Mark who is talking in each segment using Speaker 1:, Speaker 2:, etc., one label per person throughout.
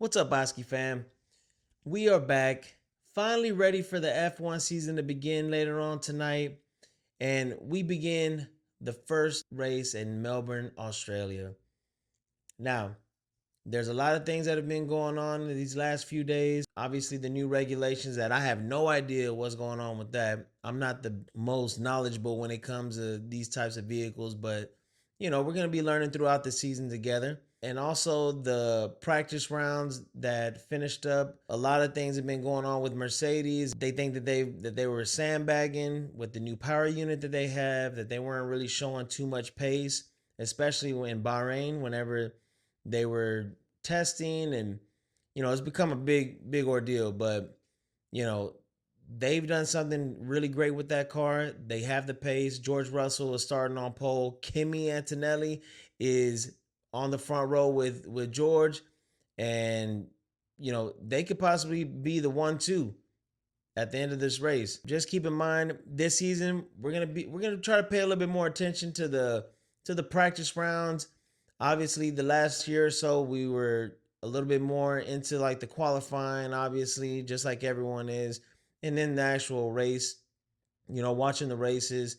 Speaker 1: What's up, Oskie fam? We are back, finally ready for the F1 season to begin later on tonight. And we begin the first race in Melbourne, Australia. Now, there's a lot of things that have been going on in these last few days. Obviously, the new regulations that I have no idea what's going on with that. I'm not the most knowledgeable when it comes to these types of vehicles, but we're going to be learning throughout the season together. And also the practice rounds that finished up. A lot of things have been going on with Mercedes. They think that they were sandbagging with the new power unit that they have, that they weren't really showing too much pace, especially in Bahrain whenever they were testing. And it's become a big ordeal. But you know they've done something really great with that car. They have the pace. George Russell is starting on pole. Kimi Antonelli is on the front row with George, and they could possibly be the 1-2 at the end of this race. Just keep in mind, this season we're gonna try to pay a little bit more attention to the practice rounds. Obviously, the last year or so we were a little bit more into like the qualifying, obviously, just like everyone is, and then the actual race. Watching the races.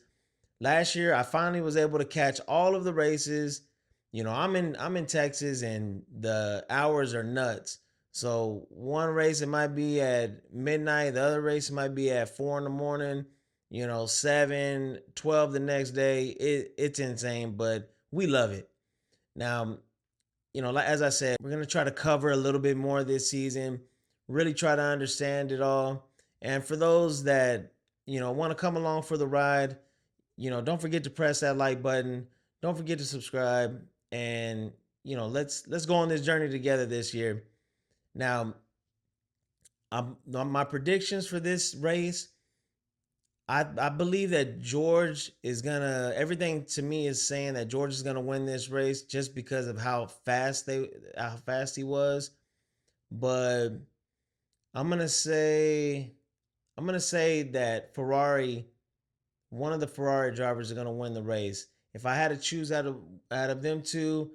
Speaker 1: Last year, I finally was able to catch all of the races. I'm in Texas, and the hours are nuts. So one race it might be at midnight, the other race might be at 4 in the morning. 7, 12 the next day. It's insane, but we love it. Now, like as I said, we're gonna try to cover a little bit more this season. Really try to understand it all. And for those that want to come along for the ride, don't forget to press that like button. Don't forget to subscribe, and let's go on this journey together this year. Now, my predictions for this race. I believe that George is gonna. Everything to me is saying that George is gonna win this race just because of how fast he was. But I'm gonna say I'm gonna say that one of the Ferrari drivers are gonna win the race. If I had to choose out of them two,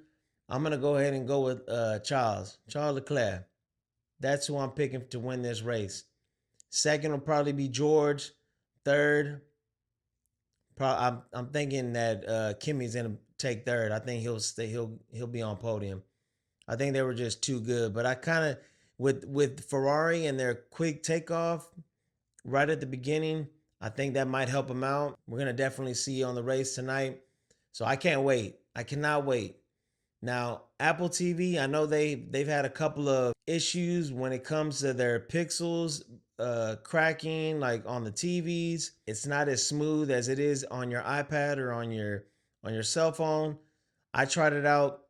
Speaker 1: I'm gonna go ahead and go with Charles Leclerc. That's who I'm picking to win this race. Second will probably be George. Third, I'm thinking that Kimmy's gonna take third. I think he'll stay. He'll be on podium. I think they were just too good. But I kind of with Ferrari and their quick takeoff right at the beginning, I think that might help them out. We're gonna definitely see you on the race tonight. So I can't wait. I cannot wait. Now, Apple TV, I know they've had a couple of issues when it comes to their pixels cracking like on the TVs. It's not as smooth as it is on your iPad or on your cell phone. I tried it out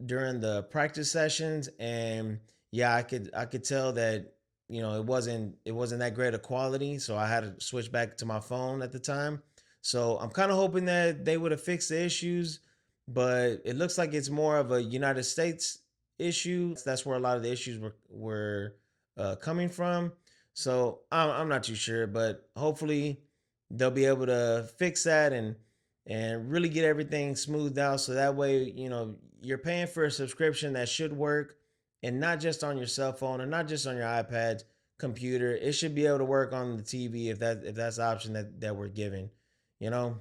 Speaker 1: during the practice sessions, and yeah, I could tell that it wasn't that great of quality, so I had to switch back to my phone at the time. So I'm kind of hoping that they would have fixed the issues, but it looks like it's more of a United States issue. That's where a lot of the issues were coming from. So I'm not too sure, but hopefully they'll be able to fix that and really get everything smoothed out. So that way, you're paying for a subscription that should work, and not just on your cell phone or not just on your iPad, computer. It should be able to work on the TV if that's the option that we're giving.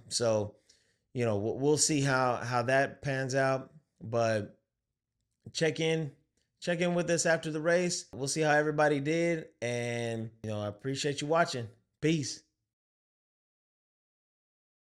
Speaker 1: So we'll see how that pans out. But check in check in with us after the race. We'll see how everybody did, and I appreciate you watching. Peace.